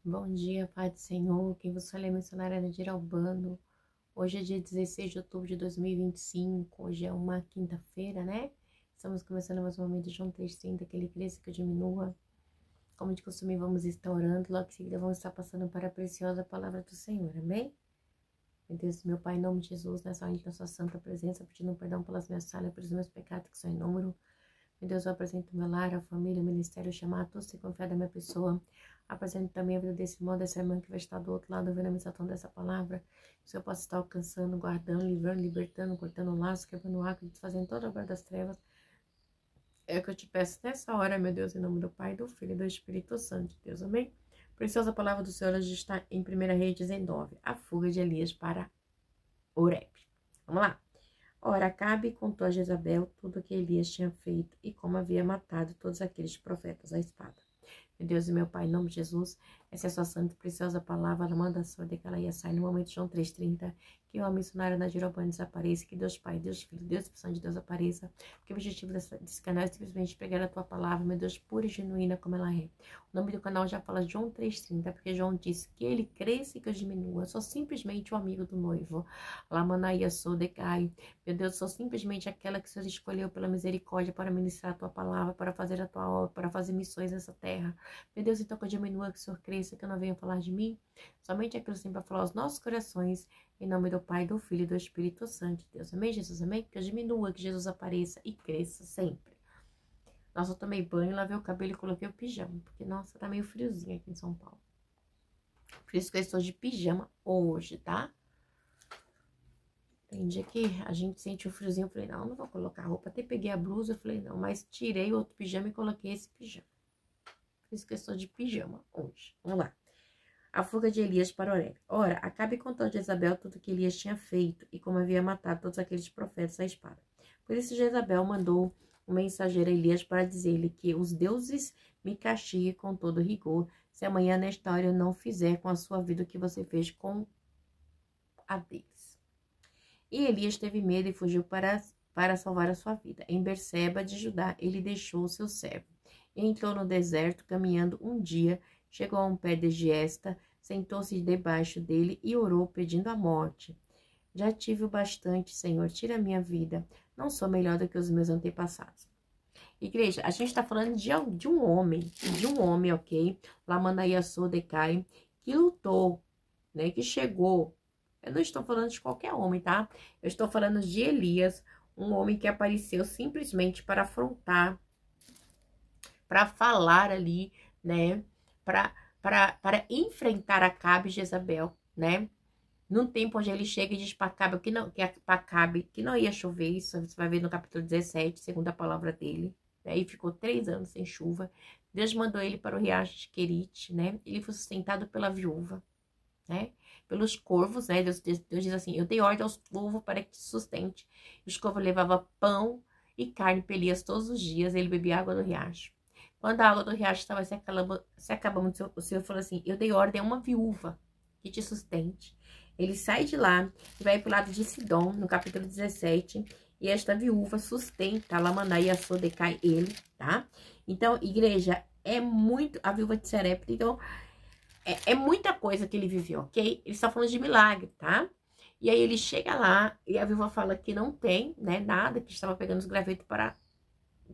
Bom dia, Pai do Senhor. Quem vos fala é a missionária Nadir Albano. Hoje é dia 16 de outubro de 2025. Hoje é uma quinta-feira, né? Estamos começando mais um momento de João 3,30, que ele cresça, que eu diminua. Como de costume, vamos estar orando. Logo em seguida, vamos estar passando para a preciosa palavra do Senhor. Amém? Meu Deus, meu Pai, em nome de Jesus, nessa hora da sua santa presença, pedindo perdão pelas minhas falhas, pelos meus pecados que são em número. Meu Deus, eu apresento o meu lar, a família, o ministério, chamar todos se confiar da minha pessoa. Apresento também a vida desse irmão, dessa irmã que vai estar do outro lado, ouvindo a mensagem dessa palavra. Que o Senhor possa estar alcançando, guardando, livrando, libertando, cortando o laço, quebrando o arco, desfazendo toda a obra das trevas. É o que eu te peço nessa hora, meu Deus, em nome do Pai, do Filho e do Espírito Santo, Deus, amém? Preciosa palavra do Senhor hoje está em 1 Reis 19, a fuga de Elias para Horebe. Vamos lá. Ora, Acabe contou a Jezabel tudo o que Elias tinha feito e como havia matado todos aqueles profetas à espada. Meu Deus e meu Pai, em nome de Jesus, essa é a sua santa e preciosa palavra, ela manda a sorte que ela ia sair no momento de João 3,30, que o missionário Nadir Albano desapareça, que Deus Pai, Deus Filho, Deus Espírito de Deus apareça, porque o objetivo desse canal é simplesmente pegar a tua palavra, meu Deus, pura e genuína como ela é. O nome do canal já fala João 3,30, porque João disse que ele cresça e que eu diminua, eu sou simplesmente o amigo do noivo. Lamanaia sou decai. Meu Deus, eu sou simplesmente aquela que o Senhor escolheu pela misericórdia para ministrar a tua palavra, para fazer a tua obra, para fazer missões nessa terra. Meu Deus, então que eu diminua, que o Senhor cresça, que eu não venha falar de mim, somente aquilo sempre para falar aos nossos corações, em nome do Pai, do Filho e do Espírito Santo, Deus. Amém, Jesus? Amém? Que eu diminua, que Jesus apareça e cresça sempre. Nossa, eu tomei banho, lavei o cabelo e coloquei o pijama, porque, nossa, tá meio friozinho aqui em São Paulo. Por isso que eu estou de pijama hoje, tá? Tem dia que a gente sente o friozinho, eu falei, não vou colocar roupa. Até peguei a blusa, eu falei, não, mas tirei o outro pijama e coloquei esse pijama. Por isso que eu estou de pijama hoje. Vamos lá. A fuga de Elias para Horebe. Ora, Acabe contou a Jezabel tudo o que Elias tinha feito e como havia matado todos aqueles profetas à espada. Por isso Jezabel mandou um mensageiro a Elias para dizer-lhe que os deuses me castiguem com todo rigor, se amanhã nesta hora eu não fizer com a sua vida o que você fez com a deles. E Elias teve medo e fugiu para salvar a sua vida. Em Berseba de Judá, ele deixou o seu servo. Entrou no deserto, caminhando um dia, chegou a um pé de giesta, sentou-se debaixo dele e orou, pedindo a morte. Já tive o bastante, Senhor, tira a minha vida. Não sou melhor do que os meus antepassados. Igreja, a gente está falando de um homem, ok? Lamanaia Sodecai, que lutou, né? Que chegou. Eu não estou falando de qualquer homem, tá? Eu estou falando de Elias, um homem que apareceu simplesmente para afrontar, para falar ali, né? Para enfrentar Acabe e Jezabel, né? Num tempo onde ele chega e diz para Acabe que não ia chover, isso você vai ver no capítulo 17, segundo a palavra dele, né? E ficou 3 anos sem chuva. Deus mandou ele para o riacho de Querite, né? Ele foi sustentado pela viúva, né? Pelos corvos, né? Deus diz assim, eu dei ordem aos corvos para que te sustente. Os corvos levavam pão e carne para Elias todos os dias, ele bebia água do riacho. Quando a água do riacho estava se acabando, o Senhor falou assim, eu dei ordem a uma viúva que te sustente. Ele sai de lá e vai para o lado de Sidom, no capítulo 17, e esta viúva sustenta Lamaná e Sodecai ele, tá? Então, igreja, é muito, a viúva de Serepta, então, é muita coisa que ele viveu, ok? Ele está falando de milagre, tá? E aí ele chega lá e a viúva fala que não tem, né, nada, que estava pegando os gravetos para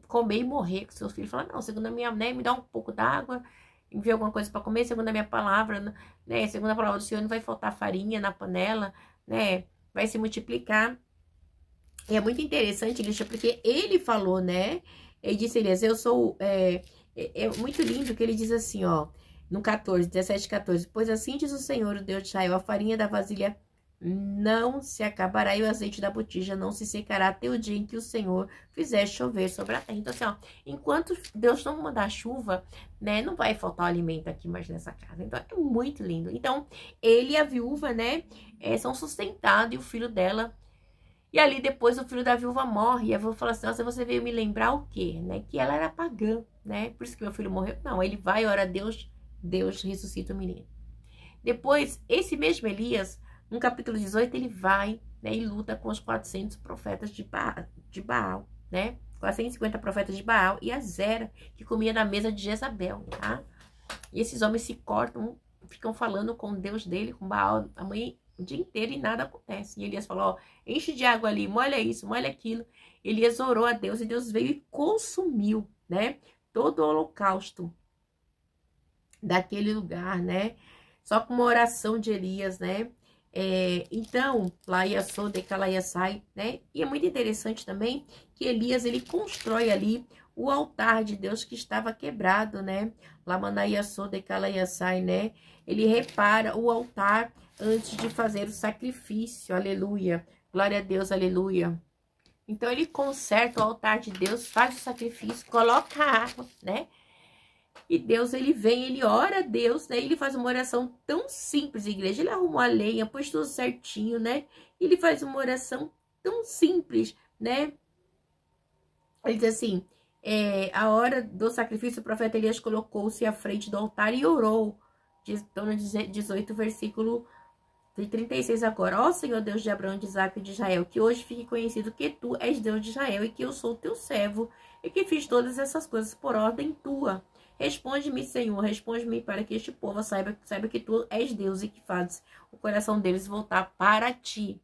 comer e morrer com seus filhos. Fala, não, segundo a minha, né, me dá um pouco d'água, me vê alguma coisa para comer, segundo a minha palavra, né, segundo a palavra do Senhor, não vai faltar farinha na panela, né, vai se multiplicar. E é muito interessante, igreja, porque ele falou, né, ele disse, Elias, eu sou, é muito lindo que ele diz assim, ó, no 14, 17, 14, pois assim diz o Senhor, o Deus de Israel, a farinha da vasilha não se acabará e o azeite da botija não se secará até o dia em que o Senhor fizer chover sobre a terra. Então, assim, ó, enquanto Deus não mandar chuva, né, não vai faltar alimento aqui mais nessa casa. Então, é muito lindo. Então, ele e a viúva, né, são sustentados e o filho dela. E ali depois o filho da viúva morre. E a viúva fala assim, nossa, você veio me lembrar o quê? Né? Que ela era pagã, né? Por isso que meu filho morreu. Não, ele vai, ora a Deus, Deus ressuscita o menino. Depois, esse mesmo Elias, no capítulo 18, ele vai, né, e luta com os 400 profetas de Baal, né? 450 profetas de Baal e a Zera, que comia na mesa de Jezabel, tá? E esses homens se cortam ficam falando com o Deus dele, com Baal, a manhã, o dia inteiro e nada acontece. E Elias falou, ó, enche de água ali, molha isso, molha aquilo. Elias orou a Deus e Deus veio e consumiu, né, todo o holocausto daquele lugar, né, só com uma oração de Elias, né. Então, lá ia só, de que ela ia sair, né, e é muito interessante também que Elias, ele constrói ali o altar de Deus que estava quebrado, né, lá manaia só, de que ela ia sair, né, ele repara o altar antes de fazer o sacrifício, aleluia, glória a Deus, aleluia. Então, ele conserta o altar de Deus, faz o sacrifício, coloca a água, né? E Deus, ele vem, ele ora a Deus, né? Ele faz uma oração tão simples, igreja. Ele arrumou a lenha, pôs tudo certinho, né? Ele faz uma oração tão simples, né? Ele diz assim, a hora do sacrifício, o profeta Elias colocou-se à frente do altar e orou. Então, no 18, versículo de 36 agora. Ó Senhor Deus de Abraão, de Isaac e de Israel, que hoje fique conhecido que tu és Deus de Israel e que eu sou teu servo e que fiz todas essas coisas por ordem tua. Responde-me, Senhor, responde-me para que este povo saiba que tu és Deus e que fazes o coração deles voltar para ti.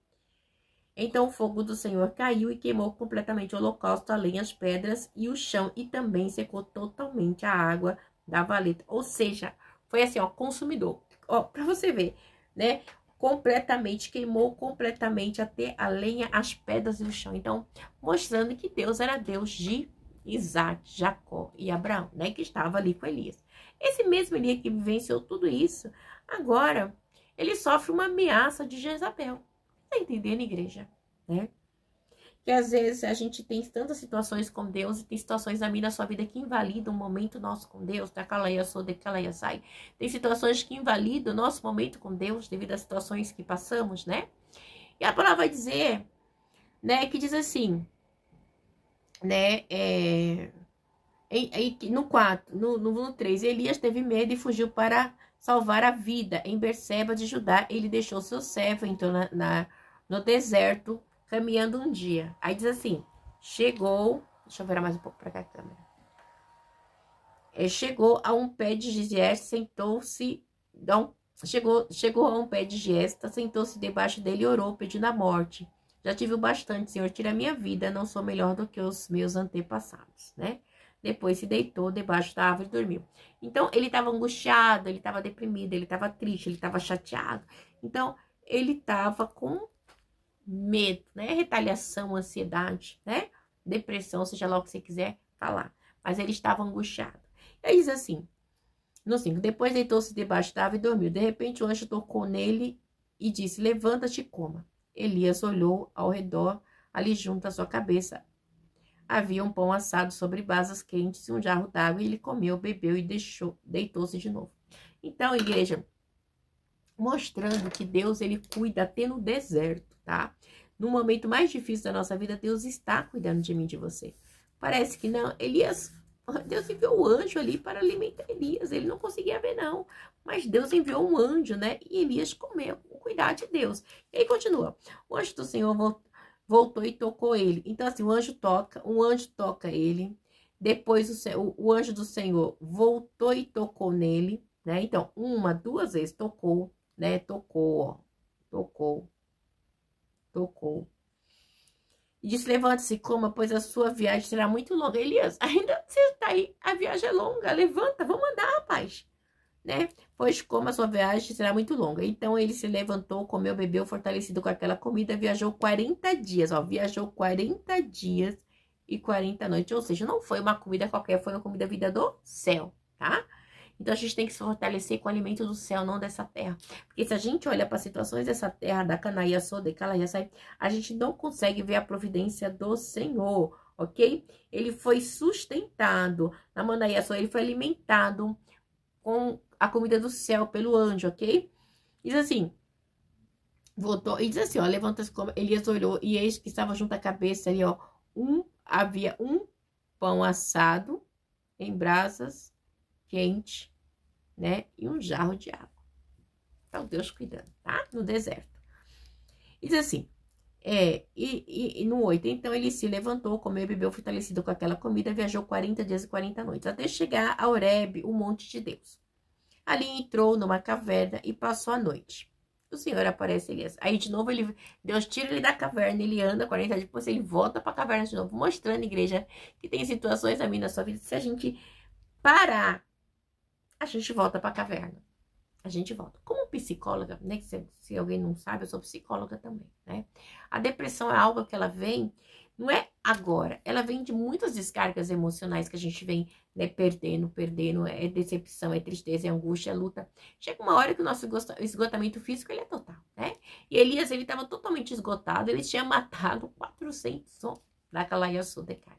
Então o fogo do Senhor caiu e queimou completamente o holocausto, a lenha, as pedras e o chão, e também secou totalmente a água da valeta. Ou seja, foi assim, ó, consumidor. Ó, para você ver, né? Completamente, queimou completamente até a lenha, as pedras e o chão. Então, mostrando que Deus era Deus de Isaac, Jacó e Abraão, né? Que estava ali com Elias. Esse mesmo Elias que vivenciou tudo isso, agora, ele sofre uma ameaça de Jezabel. Tá entendendo, igreja? Né? Que às vezes a gente tem tantas situações com Deus e tem situações a mim na sua vida que invalidam o momento nosso com Deus, da calaia sou, de calaia sai. Tem situações que invalidam o nosso momento com Deus devido às situações que passamos, né? E a palavra vai dizer, né, que diz assim, né, no 4, no 3, Elias teve medo e fugiu para salvar a vida. Em Berseba de Judá, ele deixou seu servo, então, no deserto, caminhando um dia. Aí diz assim, chegou... Deixa eu virar mais um pouco para cá a câmera. Chegou a um pé de Giesta, sentou-se... Chegou a um pé de Giesta, sentou-se debaixo dele e orou, pedindo a morte. Já tive o bastante, Senhor, tira a minha vida, não sou melhor do que os meus antepassados, né? Depois se deitou debaixo da árvore e dormiu. Então, ele estava angustiado, ele estava deprimido, ele estava triste, ele estava chateado. Então, ele estava com medo, né? Retaliação, ansiedade, né? Depressão, seja lá o que você quiser falar. Mas ele estava angustiado. E aí diz assim, no 5, depois deitou-se debaixo da árvore e dormiu. De repente, o anjo tocou nele e disse, levanta-te e coma. Elias olhou ao redor, ali junto à sua cabeça. Havia um pão assado sobre brasas quentes e um jarro d'água, e ele comeu, bebeu e deitou-se de novo. Então, igreja, mostrando que Deus, ele cuida até no deserto, tá? No momento mais difícil da nossa vida, Deus está cuidando de mim e de você. Parece que não. Deus enviou o anjo ali para alimentar Elias. Ele não conseguia ver, não. Mas Deus enviou um anjo, né? E Elias comeu, com cuidado de Deus. E aí continua. O anjo do Senhor voltou e tocou ele. Então, assim, um anjo toca ele. Depois o anjo do Senhor voltou e tocou nele, né? Então, 2 vezes tocou, né? Tocou. E disse, levante-se, coma, pois a sua viagem será muito longa. Elias, ainda você está aí, a viagem é longa, levanta, vamos andar, rapaz. Né? Pois como a sua viagem será muito longa. Então, ele se levantou, comeu, bebeu, fortalecido com aquela comida, viajou 40 dias, ó, viajou 40 dias e 40 noites. Ou seja, não foi uma comida qualquer, foi uma comida vida do céu, tá? Então, a gente tem que se fortalecer com o alimento do céu, não dessa terra. Porque se a gente olha para situações dessa terra, da Canaia, de Calaiaçai, a gente não consegue ver a providência do Senhor, ok? Ele foi sustentado, na Manaia, ele foi alimentado com a comida do céu pelo anjo, ok? Diz assim, voltou, e diz assim, ó, levanta-se, como Elias olhou, e eis que estava junto à cabeça ali, ó, havia um pão assado em brasas, quente, né? E um jarro de água. Então, Deus cuidando, tá? No deserto. E diz assim, e no 8, então ele se levantou, comeu e bebeu, fortalecido com aquela comida, viajou 40 dias e 40 noites, até chegar a Horebe, o monte de Deus. Ali entrou numa caverna e passou a noite. O Senhor aparece a Elias. Aí, de novo, Deus tira ele da caverna, ele anda 40 dias, depois ele volta para a caverna de novo, mostrando, igreja, que tem situações na minha, na sua vida, se a gente parar, a gente volta para a caverna. A gente volta. Como psicóloga, né, se alguém não sabe, eu sou psicóloga também, né? A depressão é algo que ela vem, não é agora, ela vem de muitas descargas emocionais que a gente vem, né, perdendo, é decepção, é tristeza, é angústia, é luta. Chega uma hora que o nosso esgotamento físico, ele é total, né? E Elias, ele estava totalmente esgotado, ele tinha matado 400 homens da Calaiaçu de Cai.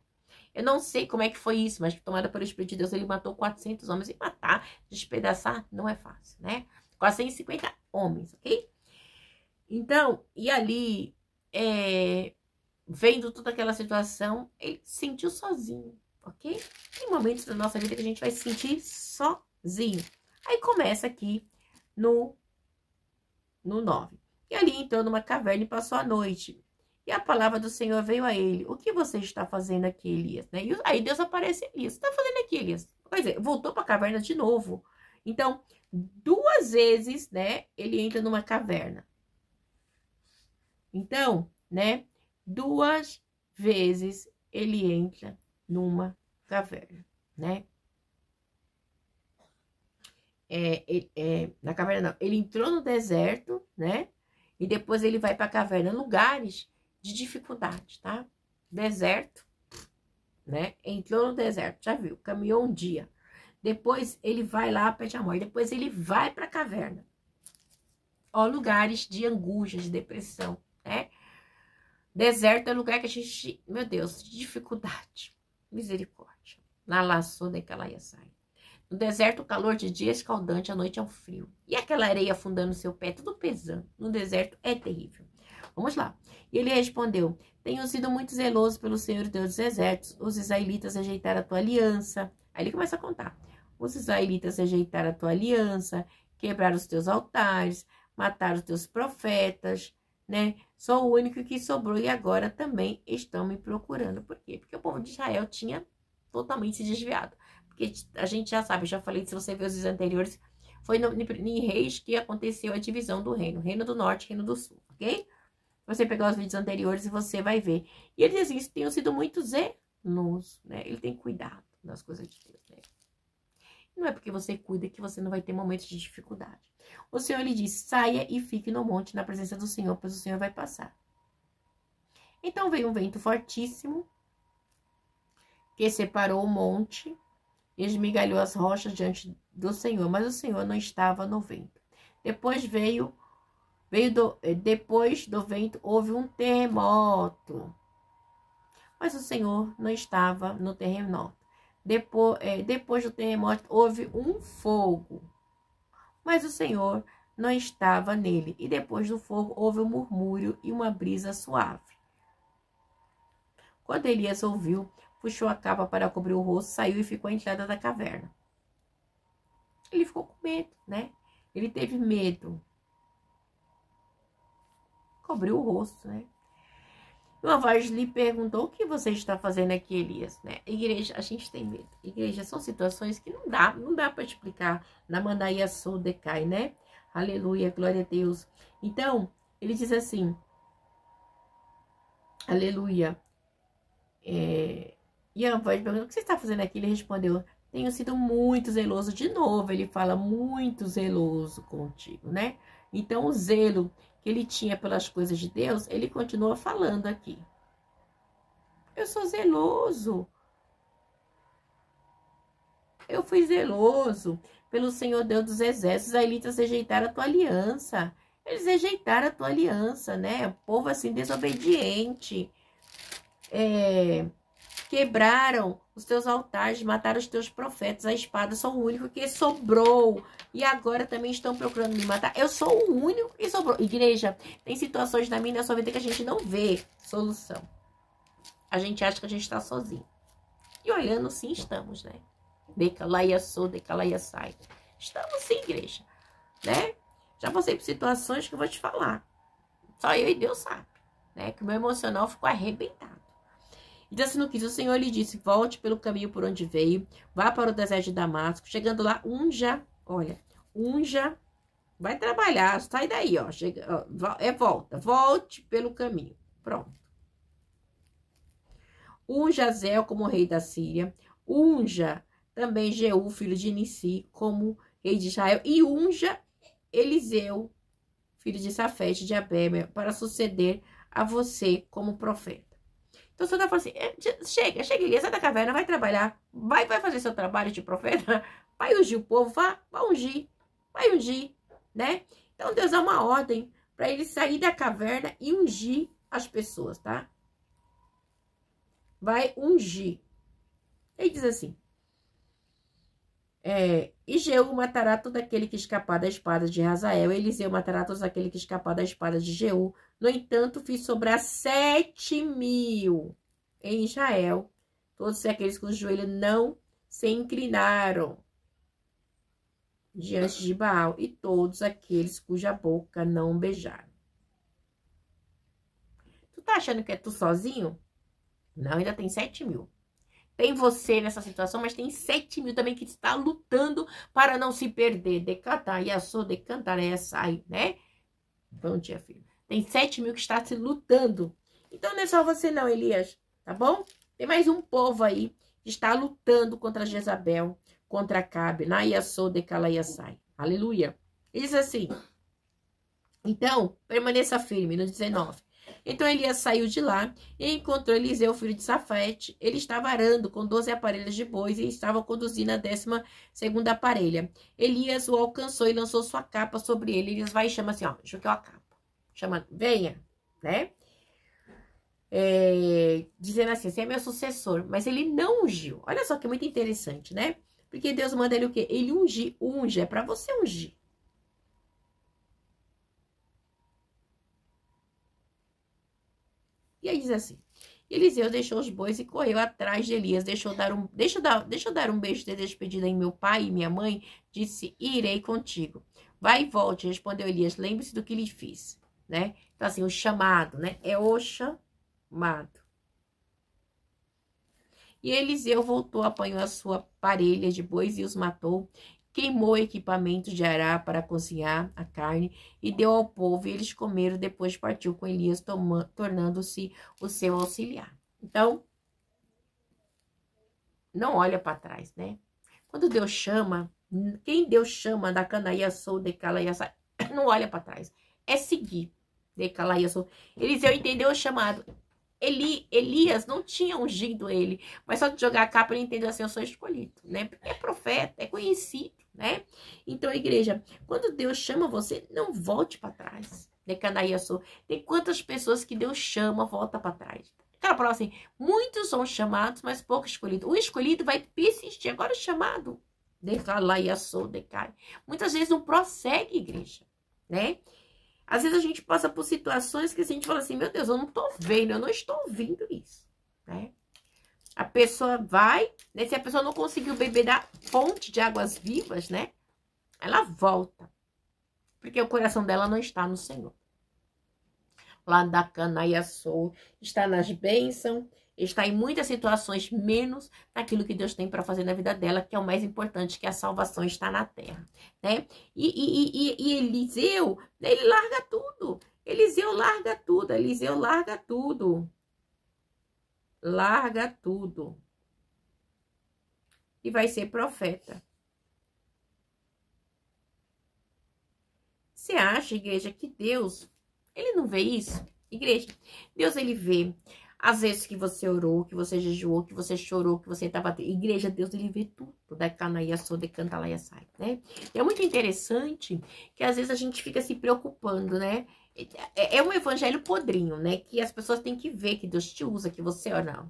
Eu não sei como é que foi isso, mas tomada pelo Espírito de Deus, ele matou 400 homens. E matar, despedaçar, não é fácil, né? 450 homens, ok? Então, e ali, vendo toda aquela situação, ele se sentiu sozinho, ok? Tem momentos da nossa vida que a gente vai se sentir sozinho. Aí começa aqui no 9. E ali entrou numa caverna e passou a noite. E a palavra do Senhor veio a ele. O que você está fazendo aqui, Elias? Né? E aí Deus aparece a Elias. O que você está fazendo aqui, Elias? Quer dizer, voltou para a caverna de novo. Então, 2 vezes, né, ele entra numa caverna. Então, né, 2 vezes ele entra numa caverna, né? Na caverna não, ele entrou no deserto, né? E depois ele vai para a caverna, lugares de dificuldade, tá? Deserto, né? Entrou no deserto, já viu, caminhou um dia. Depois ele vai lá, pede amor. Depois ele vai para a caverna. Ó, lugares de angústia, de depressão, né? Deserto é lugar que a gente, meu Deus, de dificuldade. Misericórdia. Na laçou daquela ia sair. No deserto, o calor de dia é escaldante, à noite é um frio. E aquela areia afundando no seu pé, tudo pesando. No deserto é terrível. Vamos lá. E ele respondeu: tenho sido muito zeloso pelo Senhor Deus dos exércitos. Os israelitas rejeitaram a tua aliança. Aí ele começa a contar. Os israelitas rejeitaram a tua aliança, quebraram os teus altares, mataram os teus profetas, né? Sou o único que sobrou e agora também estão me procurando. Por quê? Porque o povo de Israel tinha totalmente se desviado. Porque a gente já sabe, eu já falei, se você ver os vídeos anteriores, foi em Reis que aconteceu a divisão do reino. Reino do Norte e Reino do Sul, ok? Você pegar os vídeos anteriores e você vai ver. E ele diz assim, tenho sido muito zeloso, né? Ele tem cuidado das coisas de Deus, né? Não é porque você cuida que você não vai ter momentos de dificuldade. O Senhor lhe diz, saia e fique no monte na presença do Senhor, pois o Senhor vai passar. Então veio um vento fortíssimo, que separou o monte, e esmigalhou as rochas diante do Senhor, mas o Senhor não estava no vento. Depois depois do vento houve um terremoto, mas o Senhor não estava no terremoto. Depois do terremoto houve um fogo, mas o Senhor não estava nele. E depois do fogo houve um murmúrio e uma brisa suave. Quando Elias ouviu, puxou a capa para cobrir o rosto, saiu e ficou à entrada da caverna. Ele ficou com medo, né? Ele teve medo. Cobriu o rosto, né? Uma voz lhe perguntou, o que você está fazendo aqui, Elias? Né? Igreja, a gente tem medo. Igreja, são situações que não dá para explicar. Na Mandaia Sul decai, né? Aleluia, glória a Deus. Então, ele diz assim, aleluia. E a voz perguntou, o que você está fazendo aqui? Ele respondeu, tenho sido muito zeloso. De novo, ele fala, muito zeloso contigo, né? Então, o zelo que ele tinha pelas coisas de Deus, ele continua falando aqui. Eu sou zeloso. Eu fui zeloso pelo Senhor Deus dos exércitos. Os israelitas rejeitaram a tua aliança. Eles rejeitaram a tua aliança, né? O povo assim, desobediente. Quebraram os teus altares, mataram os teus profetas, a espada, sou o único que sobrou. E agora também estão procurando me matar. Eu sou o único que sobrou. Igreja, tem situações na minha e na sua vida que a gente não vê solução. A gente acha que a gente está sozinho. E olhando, sim, estamos, né? Decalaia sou, decalaia sai. Estamos sim, igreja. Né? Já passei por situações que eu vou te falar. Só eu e Deus sabe. Né? Que o meu emocional ficou arrebentado. Então, assim, no 15, o Senhor lhe disse, volte pelo caminho por onde veio, vá para o deserto de Damasco, chegando lá, unja unja, vai trabalhar, sai daí, ó, chega, ó, volte pelo caminho, pronto. Unja Zel como rei da Síria, unja também Jeú, filho de Nissi, como rei de Israel, e unja Eliseu, filho de Safete, de Abémer, para suceder a você como profeta. Então, você tá falando assim, chega, Elias, sai da caverna, vai trabalhar, vai fazer seu trabalho de profeta, vai ungir o povo, vai ungir, né? Então, Deus dá uma ordem para ele sair da caverna e ungir as pessoas, tá? Vai ungir. Ele diz assim, e Jeú matará todo aquele que escapar da espada de Hazael, Eliseu matará todo aquele que escapar da espada de Jeú. No entanto, fiz sobrar 7.000 em Israel, todos aqueles cujo joelho não se inclinaram diante de Baal, e todos aqueles cuja boca não beijaram. Tu tá achando que é tu sozinho? Não, ainda tem 7.000. Tem você nessa situação, mas tem 7.000 também que está lutando para não se perder. Decatar, Yassô, decantar, sai, né? Bom dia, filho. Tem 7.000 que está se lutando. Então, não é só você não, Elias, tá bom? Tem mais um povo aí que está lutando contra Jezabel, contra Acabe, na Yassô, decala, sai. Aleluia. Diz assim. Então, permaneça firme, no 19. Então, Elias saiu de lá e encontrou Eliseu, filho de Safete. Ele estava arando com 12 aparelhas de bois e estava conduzindo a 12ª aparelha. Elias o alcançou e lançou sua capa sobre ele. Elias vai e chama assim, ó, deixa eu ver a capa. Chama, venha, né? Dizendo assim, você é meu sucessor. Mas ele não ungiu. Olha só que muito interessante, né? Porque Deus manda ele o quê? Ele unge, é para você ungir. E aí diz assim, Eliseu deixou os bois e correu atrás de Elias. Deixa eu dar um beijo de despedida em meu pai e minha mãe. Disse, irei contigo. Vai e volte, respondeu Elias. Lembre-se do que lhe fiz, né? Então assim, o chamado, né? É o chamado. E Eliseu voltou, apanhou a sua parelha de bois e os matou. Queimou equipamento de arar para cozinhar a carne e deu ao povo, e eles comeram. Depois partiu com Elias, tornando-se o seu auxiliar. Então, não olha para trás, né? Quando Deus chama, quem Deus chama da Canaíaçou, de Calaiaçá, não olha para trás. É seguir, de Calaiaçou. Eliseu entendeu o chamado. Elias não tinha ungido ele, mas só de jogar a capa ele entendeu assim, eu sou escolhido, né? Porque é profeta, é conhecido, né? Então, igreja, quando Deus chama você, não volte para trás. Tem quantas pessoas que Deus chama, volta para trás. Aquela prova assim, muitos são chamados, mas pouco escolhidos. O escolhido vai persistir. Agora o chamado, decai. Muitas vezes não prossegue, igreja, né? Às vezes a gente passa por situações que a gente fala assim, meu Deus, eu não tô vendo, eu não estou ouvindo isso, né? A pessoa vai, né? Se a pessoa não conseguiu beber da fonte de águas vivas, né? Ela volta. Porque o coração dela não está no Senhor. Lá da Canaíaçou, está nas bênçãos, está em muitas situações, menos naquilo que Deus tem para fazer na vida dela, que é o mais importante, que a salvação está na terra, né? E Eliseu, ele larga tudo. Eliseu larga tudo. Eliseu larga tudo. Larga tudo. E vai ser profeta. Você acha, igreja, que Deus, ele não vê isso? Igreja, Deus, ele vê às vezes que você orou, que você jejuou, que você chorou, que você estava... Igreja, Deus, ele vê tudo. Da Canaíaçou, de Cantalaia-sai, né? E é muito interessante que às vezes a gente fica se preocupando, né? É um evangelho podrinho, né? Que as pessoas têm que ver que Deus te usa, que você... Não,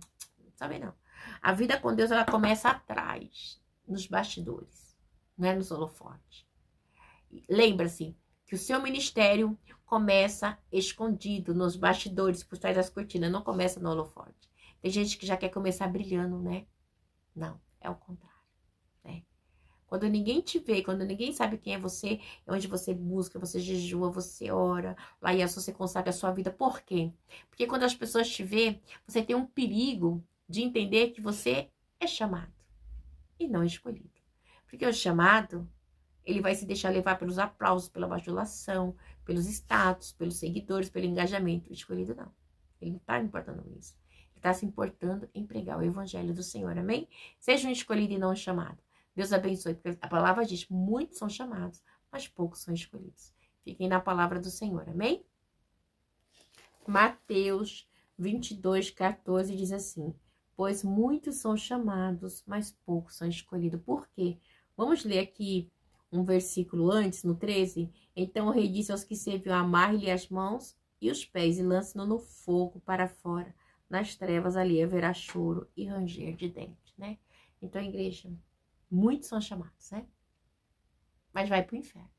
sabe não. A vida com Deus, ela começa atrás, nos bastidores, não é nos holofotes. Lembra-se que o seu ministério começa escondido, nos bastidores, por trás das cortinas, não começa no holofote. Tem gente que já quer começar brilhando, né? Não, é o contrário, né? Quando ninguém te vê, quando ninguém sabe quem é você, é onde você busca, você jejua, você ora, lá e você consagra a sua vida. Por quê? Porque quando as pessoas te vê, você tem um perigo de entender que você é chamado e não escolhido. Porque o chamado, Ele vai se deixar levar pelos aplausos, pela bajulação, pelos status, pelos seguidores, pelo engajamento. O escolhido não. Ele não está importando nisso. Ele está se importando em pregar o evangelho do Senhor, amém? Seja um escolhido e não um chamado. Deus abençoe, porque a palavra diz, muitos são chamados, mas poucos são escolhidos. Fiquem na palavra do Senhor, amém? Mateus 22:14 diz assim, pois muitos são chamados, mas poucos são escolhidos. Por quê? Vamos ler aqui um versículo antes, no 13. Então o rei disse aos que serviam, amarre-lhe as mãos e os pés e lance-no no fogo para fora. Nas trevas ali haverá choro e ranger de dentes, né? Então, igreja, muitos são chamados, né? Mas vai para o inferno.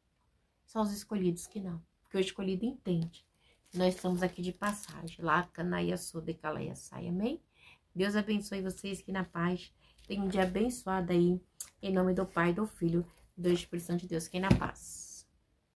Só os escolhidos que não. Porque o escolhido entende. Nós estamos aqui de passagem. Lá, Canaia, Soda e Calaia, sai, amém? Deus abençoe vocês que na paz. Tenham um dia abençoado aí. Em nome do Pai, do Filho e do Espírito Santo de Deus, que na paz.